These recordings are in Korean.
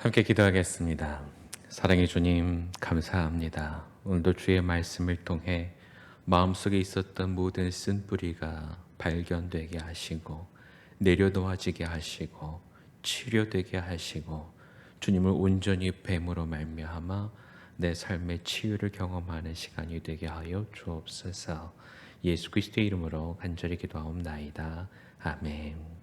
함께 기도하겠습니다. 사랑의 주님, 감사합니다. 오늘도 주의 말씀을 통해 마음속에 있었던 모든 쓴뿌리가 발견되게 하시고 내려놓아지게 하시고 치료되게 하시고 주님을 온전히 뱀으로 말미암아 내 삶의 치유를 경험하는 시간이 되게 하여 주옵소서. 예수 그리스도의 이름으로 간절히 기도하옵나이다. 아멘.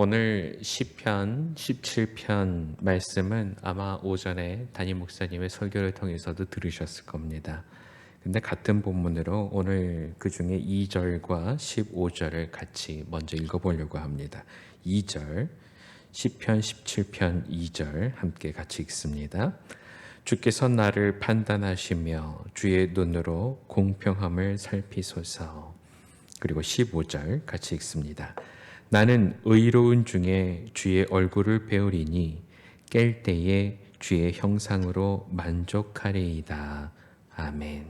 오늘 시편 17편 말씀은 아마 오전에 담임 목사님의 설교를 통해서도 들으셨을 겁니다. 근데 같은 본문으로 오늘 그 중에 2절과 15절을 같이 먼저 읽어보려고 합니다. 2절, 시편 17편 2절 함께 같이 읽습니다. 주께서 나를 판단하시며 주의 눈으로 공평함을 살피소서. 그리고 15절 같이 읽습니다. 나는 의로운 중에 주의 얼굴을 배우리니 깰 때에 주의 형상으로 만족하리이다. 아멘.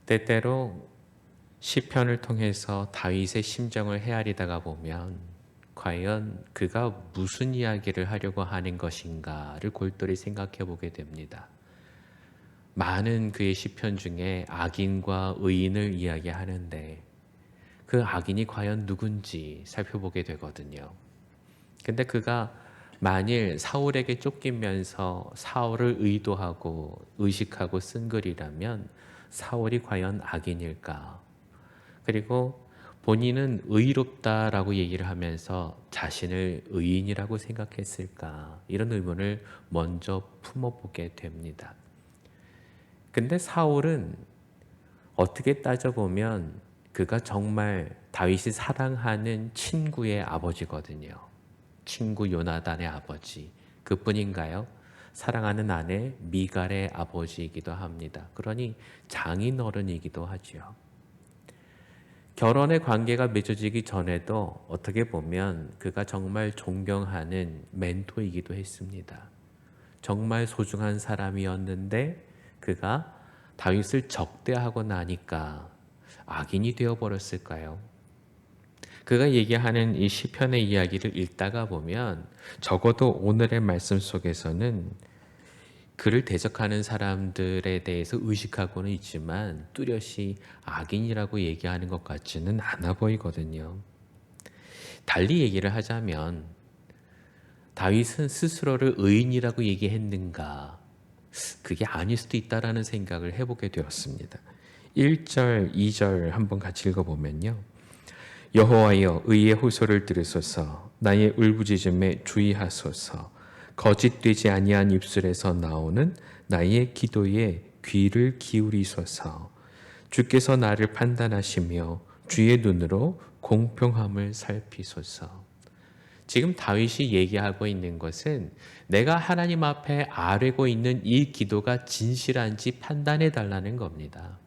때때로 시편을 통해서 다윗의 심정을 헤아리다가 보면 과연 그가 무슨 이야기를 하려고 하는 것인가를 골똘히 생각해 보게 됩니다. 많은 그의 시편 중에 악인과 의인을 이야기하는데 그 악인이 과연 누군지 살펴보게 되거든요. 근데 그가 만일 사울에게 쫓기면서 사울을 의도하고 의식하고 쓴 글이라면 사울이 과연 악인일까? 그리고 본인은 의롭다라고 얘기를 하면서 자신을 의인이라고 생각했을까? 이런 의문을 먼저 품어보게 됩니다. 근데 사울은 어떻게 따져보면 그가 정말 다윗이 사랑하는 친구의 아버지거든요. 친구 요나단의 아버지. 그뿐인가요? 사랑하는 아내 미갈의 아버지이기도 합니다. 그러니 장인어른이기도 하죠. 결혼의 관계가 맺어지기 전에도 어떻게 보면 그가 정말 존경하는 멘토이기도 했습니다. 정말 소중한 사람이었는데 그가 다윗을 적대하고 나니까 악인이 되어버렸을까요? 그가 얘기하는 이 시편의 이야기를 읽다가 보면 적어도 오늘의 말씀 속에서는 그를 대적하는 사람들에 대해서 의식하고는 있지만 뚜렷이 악인이라고 얘기하는 것 같지는 않아 보이거든요. 달리 얘기를 하자면 다윗은 스스로를 의인이라고 얘기했는가? 그게 아닐 수도 있다라는 생각을 해보게 되었습니다. 1절, 2절 한번 같이 읽어보면요. 여호와여 의의 호소를 들으소서. 나의 울부짖음에 주의하소서. 거짓되지 아니한 입술에서 나오는 나의 기도에 귀를 기울이소서. 주께서 나를 판단하시며 주의 눈으로 공평함을 살피소서. 지금 다윗이 얘기하고 있는 것은 내가 하나님 앞에 아뢰고 있는 이 기도가 진실한지 판단해 달라는 겁니다.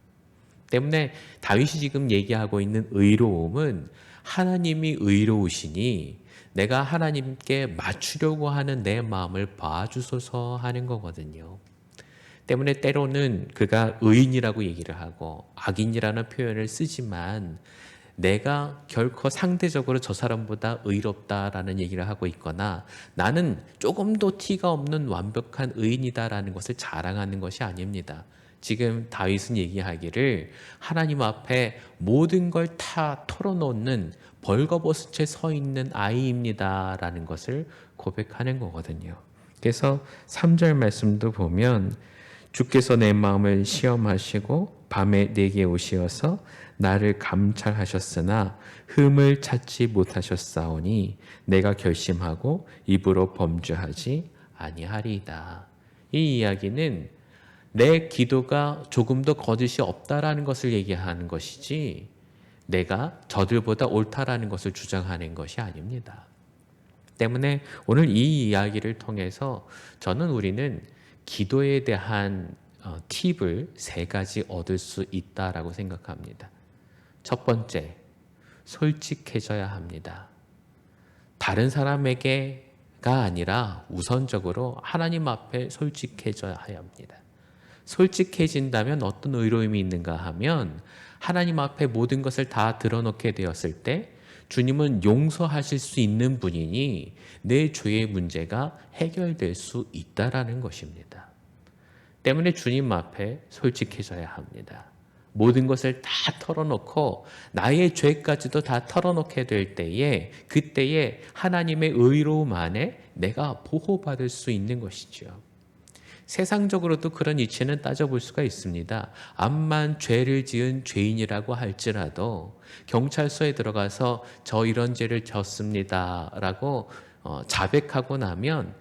때문에 다윗이 지금 얘기하고 있는 의로움은 하나님이 의로우시니 내가 하나님께 맞추려고 하는 내 마음을 봐주소서 하는 거거든요. 때문에 때로는 그가 의인이라고 얘기를 하고 악인이라는 표현을 쓰지만 내가 결코 상대적으로 저 사람보다 의롭다라는 얘기를 하고 있거나 나는 조금도 티가 없는 완벽한 의인이다라는 것을 자랑하는 것이 아닙니다. 지금 다윗은 얘기하기를 하나님 앞에 모든 걸 다 털어놓는 벌거벗은 채 서 있는 아이입니다라는 것을 고백하는 거거든요. 그래서 3절 말씀도 보면 주께서 내 마음을 시험하시고 밤에 내게 오시어서 나를 감찰하셨으나 흠을 찾지 못하셨사오니 내가 결심하고 입으로 범죄하지 아니하리이다. 이 이야기는 내 기도가 조금도 거짓이 없다라는 것을 얘기하는 것이지 내가 저들보다 옳다라는 것을 주장하는 것이 아닙니다. 때문에 오늘 이 이야기를 통해서 우리는 기도에 대한 팁을 3가지 얻을 수 있다라고 생각합니다. 첫 번째, 솔직해져야 합니다. 다른 사람에게가 아니라 우선적으로 하나님 앞에 솔직해져야 합니다. 솔직해진다면 어떤 의로움이 있는가 하면 하나님 앞에 모든 것을 다 드러놓게 되었을 때 주님은 용서하실 수 있는 분이니 내 죄의 문제가 해결될 수 있다라는 것입니다. 때문에 주님 앞에 솔직해져야 합니다. 모든 것을 다 털어놓고 나의 죄까지도 다 털어놓게 될 때에 그때에 하나님의 의로움 안에 내가 보호받을 수 있는 것이죠. 세상적으로도 그런 이치는 따져볼 수가 있습니다. 암만 죄를 지은 죄인이라고 할지라도 경찰서에 들어가서 저 이런 죄를 졌습니다 라고 자백하고 나면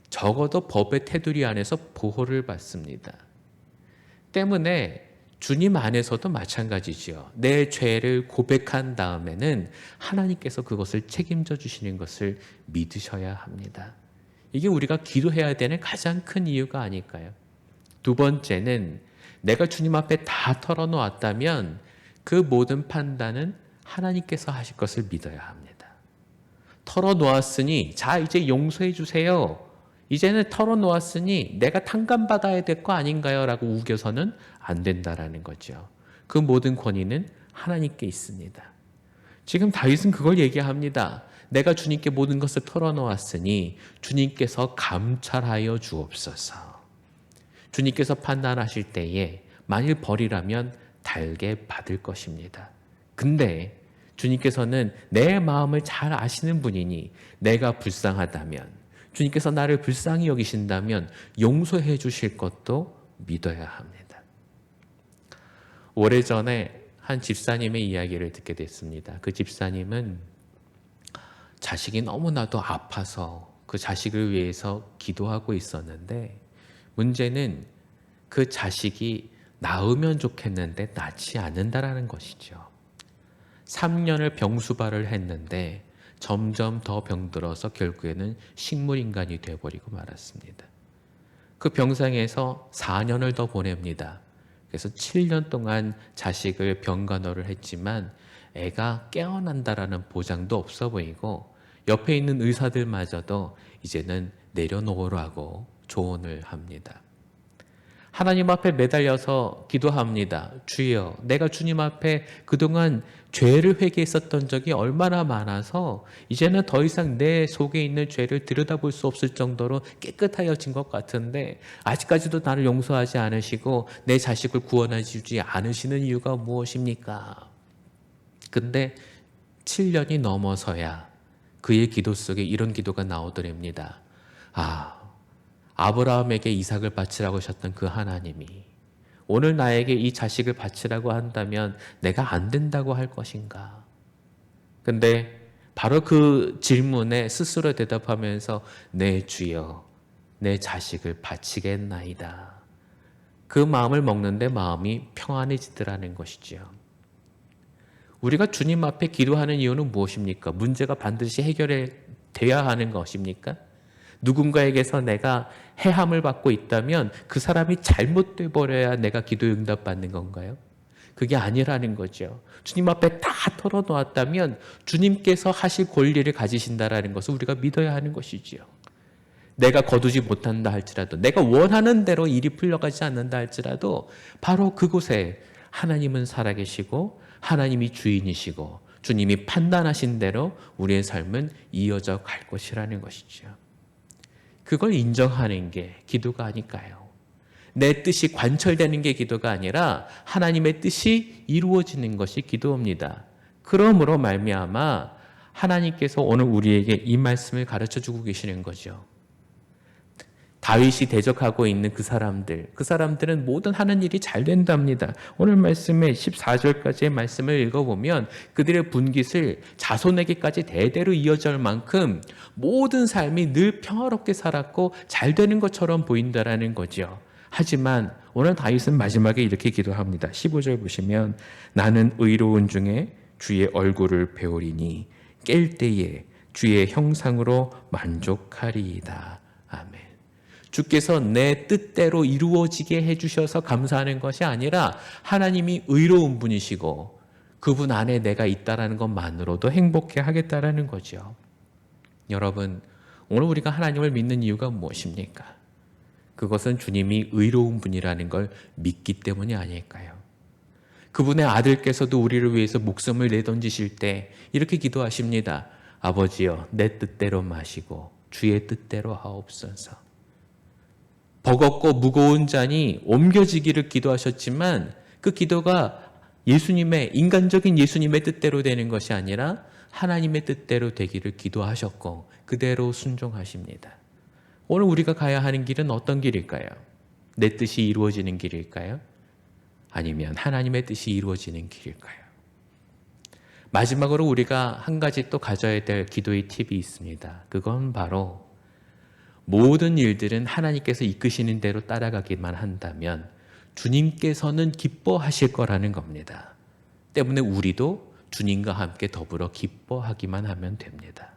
적어도 법의 테두리 안에서 보호를 받습니다. 때문에 주님 안에서도 마찬가지지요. 내 죄를 고백한 다음에는 하나님께서 그것을 책임져 주시는 것을 믿으셔야 합니다. 이게 우리가 기도해야 되는 가장 큰 이유가 아닐까요? 두 번째는 내가 주님 앞에 다 털어놓았다면 그 모든 판단은 하나님께서 하실 것을 믿어야 합니다. 털어놓았으니 자 이제 용서해 주세요. 이제는 털어놓았으니 내가 탕감받아야 될 거 아닌가요? 라고 우겨서는 안 된다라는 거죠. 그 모든 권위는 하나님께 있습니다. 지금 다윗은 그걸 얘기합니다. 내가 주님께 모든 것을 털어놓았으니 주님께서 감찰하여 주옵소서. 주님께서 판단하실 때에 만일 벌이라면 달게 받을 것입니다. 근데 주님께서는 내 마음을 잘 아시는 분이니 내가 불쌍하다면 주님께서 나를 불쌍히 여기신다면 용서해 주실 것도 믿어야 합니다. 오래전에 한 집사님의 이야기를 듣게 됐습니다. 그 집사님은 자식이 너무나도 아파서 그 자식을 위해서 기도하고 있었는데 문제는 그 자식이 나으면 좋겠는데 낫지 않는다라는 것이죠. 3년을 병수발을 했는데 점점 더 병들어서 결국에는 식물인간이 되어버리고 말았습니다. 그 병상에서 4년을 더 보냅니다. 그래서 7년 동안 자식을 병간호를 했지만 애가 깨어난다라는 보장도 없어 보이고 옆에 있는 의사들마저도 이제는 내려놓으라고 조언을 합니다. 하나님 앞에 매달려서 기도합니다. 주여, 내가 주님 앞에 그동안 죄를 회개했었던 적이 얼마나 많아서 이제는 더 이상 내 속에 있는 죄를 들여다볼 수 없을 정도로 깨끗하여진 것 같은데 아직까지도 나를 용서하지 않으시고 내 자식을 구원해 주지 않으시는 이유가 무엇입니까? 근데 7년이 넘어서야 그의 기도 속에 이런 기도가 나오더랍니다. 아브라함에게 이삭을 바치라고 하셨던 그 하나님이 오늘 나에게 이 자식을 바치라고 한다면 내가 안 된다고 할 것인가? 근데 바로 그 질문에 스스로 대답하면서 내 주여, 내 자식을 바치겠나이다. 그 마음을 먹는데 마음이 평안해지더라는 것이지요. 우리가 주님 앞에 기도하는 이유는 무엇입니까? 문제가 반드시 해결돼야 하는 것입니까? 누군가에게서 내가 해함을 받고 있다면 그 사람이 잘못돼 버려야 내가 기도 응답 받는 건가요? 그게 아니라는 거죠. 주님 앞에 다 털어놓았다면 주님께서 하실 권리를 가지신다라는 것을 우리가 믿어야 하는 것이지요. 내가 거두지 못한다 할지라도 내가 원하는 대로 일이 풀려가지 않는다 할지라도 바로 그곳에 하나님은 살아계시고 하나님이 주인이시고 주님이 판단하신 대로 우리의 삶은 이어져 갈 것이라는 것이죠. 그걸 인정하는 게 기도가 아닐까요? 내 뜻이 관철되는 게 기도가 아니라 하나님의 뜻이 이루어지는 것이 기도입니다. 그러므로 말미암아 하나님께서 오늘 우리에게 이 말씀을 가르쳐주고 계시는 거죠. 다윗이 대적하고 있는 그 사람들은 모든 하는 일이 잘 된답니다. 오늘 말씀의 14절까지의 말씀을 읽어보면 그들의 분깃을 자손에게까지 대대로 이어질 만큼 모든 삶이 늘 평화롭게 살았고 잘 되는 것처럼 보인다라는 거죠. 하지만 오늘 다윗은 마지막에 이렇게 기도합니다. 15절 보시면 나는 의로운 중에 주의 얼굴을 배우리니 깰 때에 주의 형상으로 만족하리이다. 아멘. 주께서 내 뜻대로 이루어지게 해주셔서 감사하는 것이 아니라 하나님이 의로운 분이시고 그분 안에 내가 있다라는 것만으로도 행복해 하겠다라는 거죠. 여러분, 오늘 우리가 하나님을 믿는 이유가 무엇입니까? 그것은 주님이 의로운 분이라는 걸 믿기 때문이 아닐까요? 그분의 아들께서도 우리를 위해서 목숨을 내던지실 때 이렇게 기도하십니다. 아버지여, 내 뜻대로 마시고 주의 뜻대로 하옵소서. 버겁고 무거운 잔이 옮겨지기를 기도하셨지만 그 기도가 인간적인 예수님의 뜻대로 되는 것이 아니라 하나님의 뜻대로 되기를 기도하셨고 그대로 순종하십니다. 오늘 우리가 가야 하는 길은 어떤 길일까요? 내 뜻이 이루어지는 길일까요? 아니면 하나님의 뜻이 이루어지는 길일까요? 마지막으로 우리가 한 가지 또 가져야 될 기도의 팁이 있습니다. 그건 바로 모든 일들은 하나님께서 이끄시는 대로 따라가기만 한다면 주님께서는 기뻐하실 거라는 겁니다. 때문에 우리도 주님과 함께 더불어 기뻐하기만 하면 됩니다.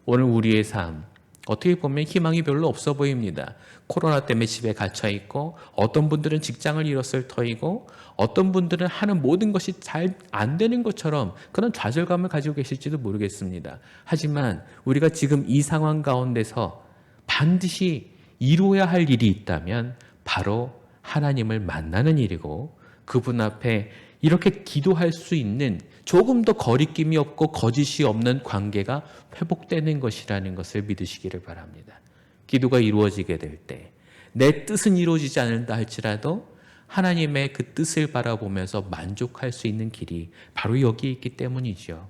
오늘 우리의 삶, 어떻게 보면 희망이 별로 없어 보입니다. 코로나 때문에 집에 갇혀 있고, 어떤 분들은 직장을 잃었을 터이고, 어떤 분들은 하는 모든 것이 잘 안 되는 것처럼 그런 좌절감을 가지고 계실지도 모르겠습니다. 하지만 우리가 지금 이 상황 가운데서 반드시 이루어야 할 일이 있다면 바로 하나님을 만나는 일이고, 그분 앞에 이렇게 기도할 수 있는 조금 더 거리낌이 없고 거짓이 없는 관계가 회복되는 것이라는 것을 믿으시기를 바랍니다. 기도가 이루어지게 될 때 내 뜻은 이루어지지 않는다 할지라도 하나님의 그 뜻을 바라보면서 만족할 수 있는 길이 바로 여기 있기 때문이죠.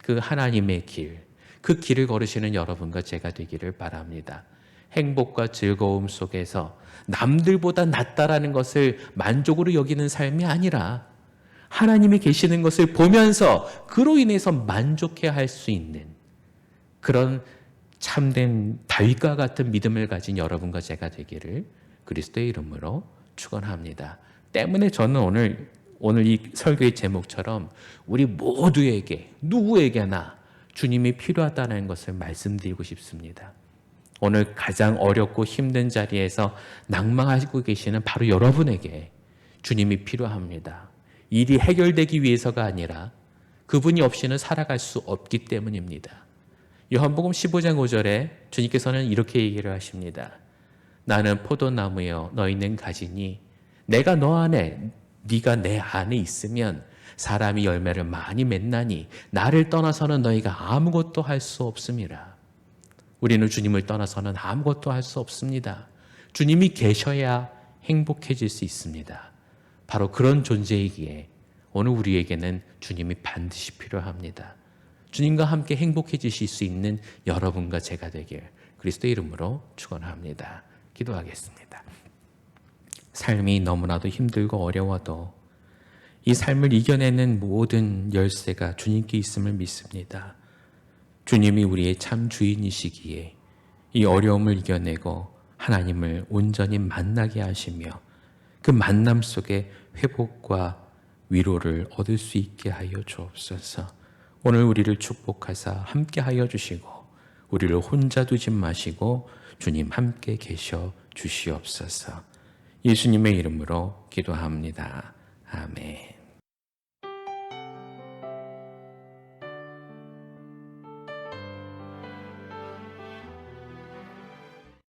그 하나님의 길, 그 길을 걸으시는 여러분과 제가 되기를 바랍니다. 행복과 즐거움 속에서 남들보다 낫다라는 것을 만족으로 여기는 삶이 아니라 하나님이 계시는 것을 보면서 그로 인해서 만족해야 할 수 있는 그런 참된 다윗과 같은 믿음을 가진 여러분과 제가 되기를 그리스도의 이름으로 축원합니다. 때문에 저는 오늘 이 설교의 제목처럼 우리 모두에게 누구에게나 주님이 필요하다는 것을 말씀드리고 싶습니다. 오늘 가장 어렵고 힘든 자리에서 낭망하고 계시는 바로 여러분에게 주님이 필요합니다. 일이 해결되기 위해서가 아니라 그분이 없이는 살아갈 수 없기 때문입니다. 요한복음 15장 5절에 주님께서는 이렇게 얘기를 하십니다. 나는 포도나무여 너희는 가지니 내가 너 안에 네가 내 안에 있으면 사람이 열매를 많이 맺나니 나를 떠나서는 너희가 아무것도 할 수 없음이라. 우리는 주님을 떠나서는 아무것도 할 수 없습니다. 주님이 계셔야 행복해질 수 있습니다. 바로 그런 존재이기에 오늘 우리에게는 주님이 반드시 필요합니다. 주님과 함께 행복해지실 수 있는 여러분과 제가 되길 그리스도의 이름으로 축원합니다. 기도하겠습니다. 삶이 너무나도 힘들고 어려워도 이 삶을 이겨내는 모든 열쇠가 주님께 있음을 믿습니다. 주님이 우리의 참 주인이시기에 이 어려움을 이겨내고 하나님을 온전히 만나게 하시며 그 만남 속에 회복과 위로를 얻을 수 있게 하여 주옵소서. 오늘 우리를 축복하사 함께 하여 주시고 우리를 혼자 두지 마시고 주님 함께 계셔 주시옵소서. 예수님의 이름으로 기도합니다. 아멘.